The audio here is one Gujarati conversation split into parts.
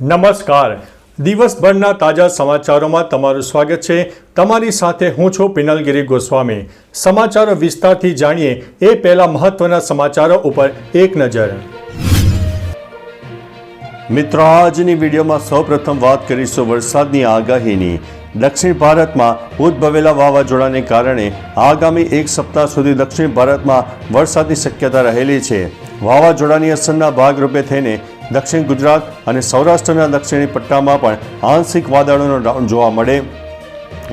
નમસ્કાર. દિવસભરના તાજા સમાચારોમાં તમારું સ્વાગત છે. તમારી સાથે હું છું પિનલગીરી ગોસ્વામી. સમાચારો વિસ્તારથી જાણીએ એ પહેલા મહત્વના સમાચારો ઉપર એક નજર. મિત્રો, આજની વિડીયોમાં સૌપ્રથમ વાત કરીશું વરસાદની આગાહીની. દક્ષિણ ભારતમાં ઉદ્ભવેલા વાવાઝોડાને કારણે આગામી એક સપ્તાહ સુધી દક્ષિણ ભારતમાં વરસાદની શક્યતા રહેલી છે. વાવાઝોડાની અસરના ભાગરૂપે થઈને દક્ષિણ ગુજરાત અને સૌરાષ્ટ્રના દક્ષિણી પટ્ટામાં પણ આંશિક વાદળોનો રાઉન્ડ જોવા મળે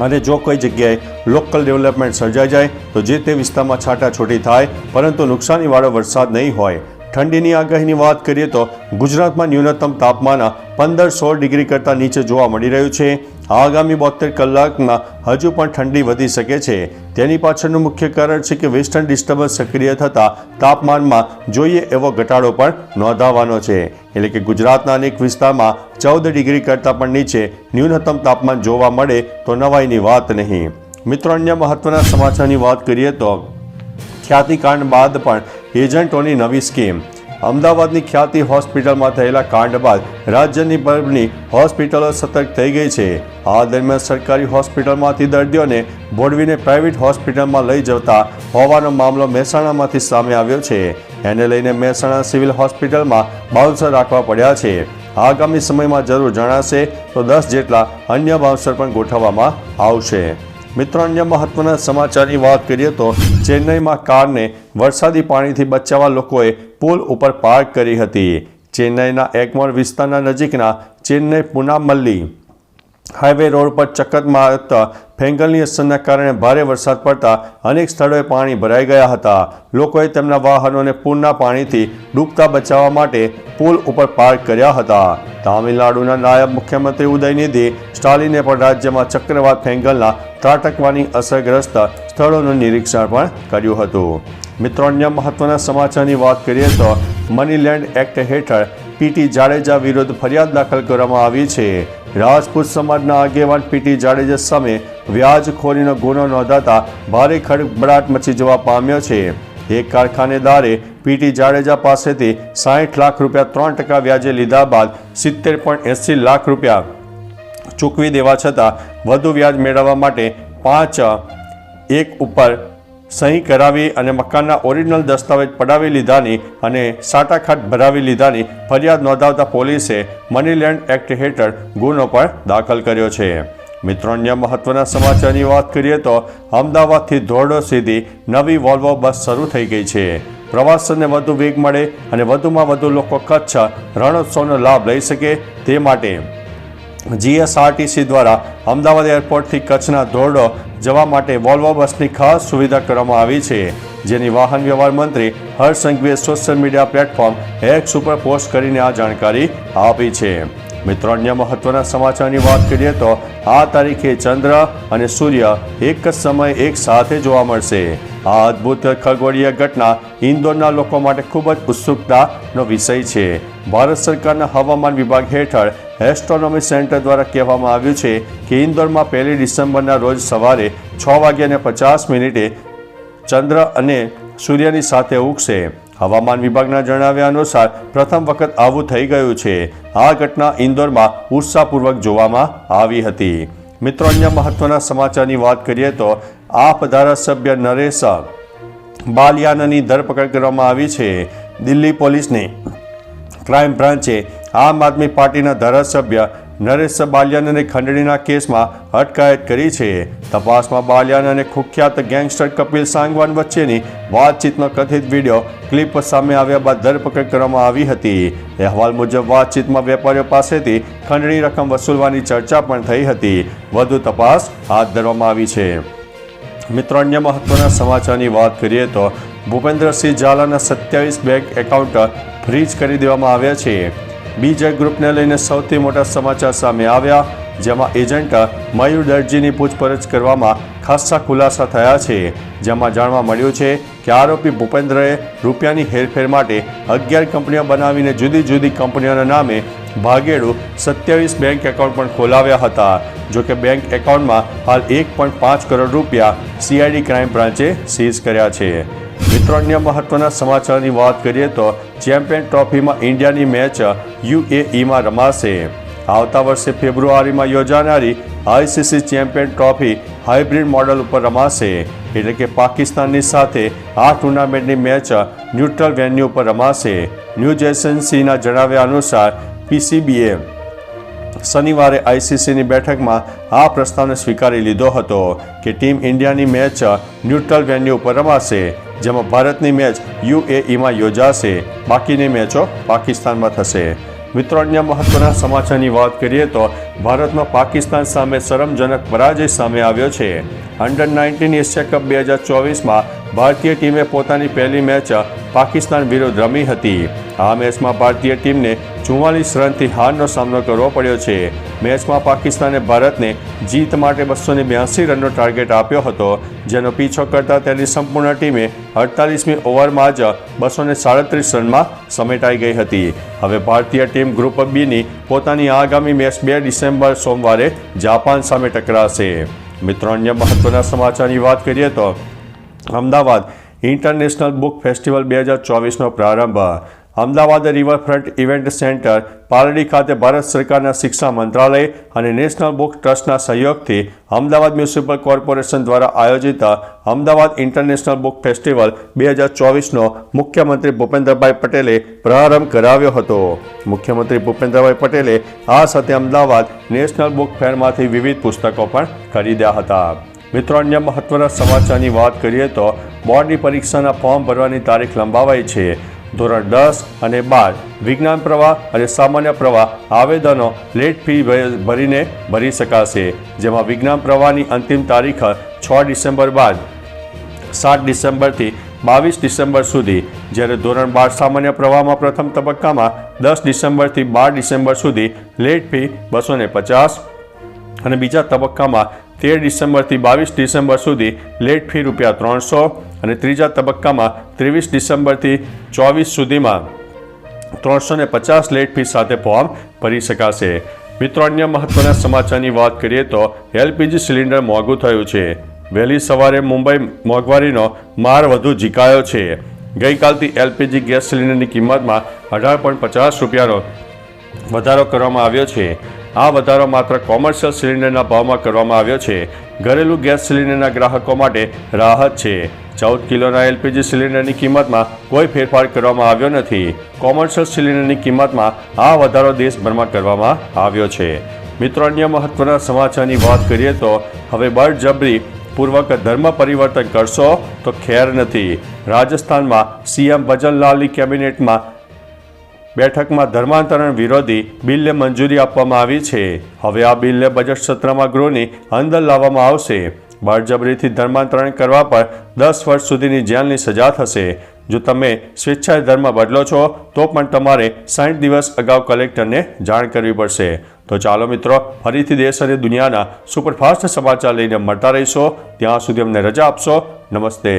અને જો કોઈ જગ્યાએ લોકલ ડેવલપમેન્ટ સર્જાઈ જાય તો જે તે વિસ્તારમાં છાંટાછૂટી થાય, પરંતુ નુકસાનીવાળો વરસાદ નહીં હોય. ઠંડીની આગાહીની વાત કરીએ તો ગુજરાતમાં ન્યૂનતમ તાપમાન 15-16 ડિગ્રી કરતાં નીચે જોવા મળી રહ્યું છે. આગામી 72 કલાકમાં હજુ પણ ઠંડી વધી શકે છે. તેની પાછળનું મુખ્ય કારણ છે કે વેસ્ટર્ન ડિસ્ટર્બન્સ સક્રિય થતાં તાપમાનમાં જોઈએ એવો ઘટાડો પણ નોંધાવાનો છે. એટલે કે ગુજરાતના અનેક વિસ્તારમાં 14 ડિગ્રી કરતાં પણ નીચે ન્યૂનતમ તાપમાન જોવા મળે તો નવાઈની વાત નહીં. મિત્રો, અન્ય મહત્વના સમાચારની વાત કરીએ તો ખ્યાતિકાંડ બાદ પણ એજન્ટોની નવી સ્કીમ. અમદાવાદની ખ્યાતિ હોસ્પિટલમાં થયેલા કાંડ બાદ રાજ્યની બરની હોસ્પિટલો સતર્ક થઈ ગઈ છે. આ દરમિયાન સરકારી હોસ્પિટલમાંથી દર્દીઓને બોડવીને પ્રાઇવેટ હોસ્પિટલમાં લઈ જતા હોવાનો મામલો મહેસાણામાંથી સામે આવ્યો છે. એને લઈને મહેસાણા સિવિલ હોસ્પિટલમાં બાઉન્સર રાખવા પડ્યા છે. આગામી સમયમાં જરૂર જણાશે તો 10 જેટલા અન્ય બાઉન્સર પણ ગોઠવવામાં આવશે. મિત્રો, અન્ય મહત્વના સમાચારની વાત કરીએ તો ચેન્નઈમાં કારને વરસાદી પાણીથી બચાવવા લોકોએ પુલ ઉપર પાર્ક કરી હતી. ચેન્નઈના એગ્મોર વિસ્તારના નજીકના ચેન્નઈ પુનામલ્લી હાઈવે રોડ પર ચક્કરમાં ફેંગલની અસરના કારણે ભારે વરસાદ પડતા અનેક સ્થળોએ પાણી ભરાઈ ગયા હતા. લોકોએ તેમના વાહનોને પૂરના પાણીથી ડૂબતા બચાવવા માટે પુલ ઉપર પાર્ક કર્યા હતા. તામિલનાડુના નાયબ મુખ્યમંત્રી ઉદયનિધિ સ્ટાલિને પણ રાજ્યમાં ચક્રવાત ફેંગલના ત્રાટકવાની અસરગ્રસ્ત સ્થળોનું નિરીક્ષણ પણ કર્યું હતું. મિત્રો, અન્ય મહત્વના સમાચારની વાત કરીએ તો મનીલેન્ડ એક્ટ હેઠળ પીટી જાડેજા વિરુદ્ધ ફરિયાદ દાખલ કરવામાં આવી છે. રાજપૂત સમાજના આગેવાન પીટી જાડેજા સામે વ્યાજખોરીનો ગુનો નોંધાતા ભારે ખળભળાટ મચી જવા પામ્યો છે. એક કારખાનેદારે પીટી જાડેજા પાસેથી 60 લાખ રૂપિયા 3% વ્યાજે લીધા બાદ 70.80 લાખ રૂપિયા ચૂકવી દેવા છતાં વધુ વ્યાજ મેળવવા માટે 5 ઉપર સહી કરાવી અને મકાનના ઓરિજિનલ દસ્તાવેજ પડાવી લીધાની અને સાટાખાટ ભરાવી લીધાની ફરિયાદ નોંધાવતા પોલીસે મનીલેન્ડ એક્ટ હેઠળ ગુનો પણ દાખલ કર્યો છે. મિત્રો, અન્ય મહત્વના સમાચારની વાત કરીએ તો અમદાવાદથી ધોરડો સુધી નવી વોલ્વો બસ શરૂ થઈ ગઈ છે. પ્રવાસનને વધુ વેગ મળે અને વધુમાં વધુ લોકો કચ્છ રણોત્સવનો લાભ લઈ શકે તે માટે જીએસઆરટીસી દ્વારા અમદાવાદ એરપોર્ટથી કચ્છના ધોરડો જવા માટે વોલ્વો બસની ખાસ સુવિધા કરવામાં આવી છે, જેની વાહન વ્યવહાર મંત્રી હર્ષ સંઘવીએ સોશિયલ મીડિયા પ્લેટફોર્મ એક્સ ઉપર પોસ્ટ કરીને આ જાણકારી આપી છે. મિત્રો, અન્ય મહત્વના સમાચારની વાત કરીએ તો આ તારીખે ચંદ્ર અને સૂર્ય એક જ સમયે એક સાથે જોવા મળશે. આ અદ્ભુત ખગોળીય ઘટના ઇન્દોરના લોકો માટે ખૂબ જ ઉત્સુકતાનો વિષય છે. ભારત સરકારના હવામાન વિભાગ હેઠળ એસ્ટ્રોનોમી સેન્ટર દ્વારા કહેવામાં આવ્યું છે કે ઇન્દોરમાં 1 ડિસેમ્બરના રોજ સવારે 6:50 ચંદ્ર અને સૂર્યની સાથે ઉગશે. હવામાન વિભાગના જણાવ્યા અનુસાર પ્રથમ વખત આવું થઈ ગયું છે. આ ઘટના ઇન્દોરમાં ઉત્સાહપૂર્વક જોવામાં આવી હતી. મિત્રો, અન્ય મહત્વના સમાચારની વાત કરીએ તો આપ ધારાસભ્ય નરેશ બાલિયાનની ધરપકડ કરવામાં આવી છે. દિલ્હી પોલીસની ક્રાઇમ બ્રાન્ચે આમ આદમી પાર્ટીના ધારાસભ્ય નરેશ બાલિયાનને ખંડણીના કેસમાં અટકાયત કરી છે. તપાસમાં બાલિયાન અને કુખ્યાત ગેંગસ્ટર કપિલ સાંગવાન વચ્ચેની વાતચીતનો કથિત વિડીયો ક્લિપ સામે આવ્યા બાદ ધરપકડ કરવામાં આવી હતી. અહેવાલ મુજબ વાતચીતમાં વેપારીઓ પાસેથી ખંડણી રકમ વસૂલવાની ચર્ચા પણ થઈ હતી. વધુ તપાસ હાથ ધરવામાં આવી છે. મિત્રો, અન્ય મહત્વના સમાચારની વાત કરીએ તો ભૂપેન્દ્રસિંહ ઝાલાના 27 બેંક એકાઉન્ટ ફ્રીઝ કરી દેવામાં આવ્યા છે. બીજા ગ્રુપને લઈને સૌથી મોટા સમાચાર સામે આવ્યા, જેમાં એજન્ટ મયુર દરજીની પૂછપરછ કરવામાં ખાસ્સા ખુલાસા થયા છે. જેમાં જાણવા મળ્યું છે કે આરોપી ભૂપેન્દ્રએ રૂપિયાની હેરફેર માટે 11 કંપનીઓ બનાવીને જુદી જુદી કંપનીઓના નામે ભાગેડું 27 બેંક એકાઉન્ટ પણ ખોલાવ્યા હતા. જોકે બેંક એકાઉન્ટમાં હાલ 1.5 કરોડ રૂપિયા સીઆઈડી ક્રાઇમ બ્રાન્ચે સીઝ કર્યા છે. મિત્રો અન્ય મહત્વના સમાચારની વાત કરીએ તો ચેમ્પિયન ટ્રોફીમાં ઇન્ડિયાની મેચ યુએઈમાં રમાશે. આવતા વર્ષે ફેબ્રુઆરીમાં યોજાનારી ICC champion trophy hybrid model ઉપર રમાશે. એટલે કે પાકિસ્તાનની સાથે આ ટુર્નામેન્ટની મેચ ન્યુટ્રલ વેન્યુ પર રમાશે. ન્યૂઝ એજન્સીના જણાવ્યા અનુસાર પીસીબીએ શનિવારે આઈસીસીની બેઠકમાં આ પ્રસ્તાવને સ્વીકારી લીધો હતો કે ટીમ ઇન્ડિયાની મેચ ન્યુટ્રલ વેન્યુ પર રમાશે, જેમાં ભારતની મેચ યુએઈમાં યોજાશે, બાકીની મેચો પાકિસ્તાનમાં થશે. મિત્રો અન્ય મહત્વના સમાચારની વાત કરીએ તો ભારતમાં પાકિસ્તાન સામે શરમજનક પરાજય સામે આવ્યો છે. અંડર-19 એશિયા કપ 2024માં ભારતીય ટીમે પોતાની પહેલી મેચ પાકિસ્તાન વિરુદ્ધ રમી હતી. આ મેચમાં ભારતીય ટીમને 44 રનથી હારનો સામનો કરવો પડ્યો છે. મેચમાં પાકિસ્તાને ભારતને જીત માટે 282 રનનો ટાર્ગેટ આપ્યો હતો, જેનો પીછો કરતા તેની સંપૂર્ણ ટીમે 48મી ઓવરમાં જ 237 રનમાં સમેટાઈ ગઈ હતી. હવે ભારતીય ટીમ ગ્રુપ બીની પોતાની આગામી મેચ 2 ડિસેમ્બર સોમવારે જાપાન સામે ટકરાશે. મિત્રો અન્ય મહત્વના સમાચારની વાત કરીએ તો અમદાવાદ ઇન્ટરનેશનલ બુક ફેસ્ટિવલ 2024નો પ્રારંભ. Ahmedabad riverfront event centre Paldi ખાતે ભારત સરકારના શિક્ષા મંત્રાલય અને નેશનલ બુક ટ્રસ્ટના સહયોગથી અમદાવાદ મ્યુનિસિપલ કોર્પોરેશન દ્વારા આયોજિત અમદાવાદ ઇન્ટરનેશનલ બુક ફેસ્ટિવલ 2024નો મુખ્યમંત્રી ભૂપેન્દ્રભાઈ પટેલે પ્રારંભ કરાવ્યો હતો. મુખ્યમંત્રી ભૂપેન્દ્રભાઈ પટેલે આ સાથે અમદાવાદ નેશનલ બુક ફેરમાંથી વિવિધ પુસ્તકો પણ ખરીદ્યા હતા. મિત્રો અન્ય મહત્વના સમાચારની વાત કરીએ તો બોર્ડની પરીક્ષાના ફોર્મ ભરવાની તારીખ લંબાવાઈ છે. ધોરણ 10 અને 12 વિજ્ઞાન પ્રવાહ અને સામાન્ય પ્રવાહ આવેદનો લેટ ફી ભરીને ભરી શકાશે, જેમાં વિજ્ઞાન પ્રવાહની અંતિમ તારીખ 6 ડિસેમ્બર બાદ 7 ડિસેમ્બરથી 22 ડિસેમ્બર સુધી, જ્યારે ધોરણ 12 સામાન્ય પ્રવાહમાં પ્રથમ તબક્કામાં 10 ડિસેમ્બરથી 12 ડિસેમ્બર સુધી લેટ ફી 250 અને બીજા તબક્કામાં 13 ડિસેમ્બરથી 22 ડિસેમ્બર સુધી લેટ ફી ₹300 અને ત્રીજા તબક્કામાં 23 ડિસેમ્બરથી 24 સુધીમાં 350 લેટ ફી સાથે ફોર્મ ભરી શકાશે. મિત્રો અન્ય મહત્વના સમાચારની વાત કરીએ તો એલપીજી સિલિન્ડર મોંઘું થયું છે. વહેલી સવારે મુંબઈ મોંઘવારીનો માર વધુ ઝીકાયો છે. ગઈકાલથી એલપીજી ગેસ સિલિન્ડરની કિંમતમાં 18.50 રૂપિયાનો વધારો કરવામાં આવ્યો છે. આ વધારો માત્ર કોમર્શિયલ સિલિન્ડરના ભાવમાં કરવામાં આવ્યો છે. ઘરેલું ગેસ સિલિન્ડરના ગ્રાહકો માટે રાહત છે. 14 કિલોના એલપીજી સિલિન્ડરની કિંમતમાં કોઈ ફેરફાર કરવામાં આવ્યો નથી. કોમર્શિયલ સિલિન્ડરની કિંમતમાં આ વધારો દેશભરમાં કરવામાં આવ્યો છે. મિત્રો અન્ય મહત્વના સમાચારની વાત કરીએ તો હવે બળજબરી પૂર્વક ધર્મ પરિવર્તન કરશો તો ખેર નથી. રાજસ્થાનમાં સીએમ ભજનલાલની કેબિનેટમાં બેઠકમાં ધર્માંતરણ વિરોધી બિલને મંજૂરી આપવામાં આવી છે. હવે આ બિલને બજેટ સત્રમાં ગૃહની અંદર લાવવામાં આવશે. બળજબરીથી ધર્માંતરણ કરવા પર 10 વર્ષ સુધીની જેલની સજા થશે. જો તમે સ્વેચ્છાએ ધર્મ બદલો છો તો પણ તમારે 60 દિવસ અગાઉ કલેક્ટરને જાણ કરવી પડશે. તો ચાલો મિત્રો, ફરીથી દેશ અને દુનિયાના સુપરફાસ્ટ સમાચાર લઈને મળતા રહીશો. ત્યાં સુધી અમને રજા આપશો. નમસ્તે.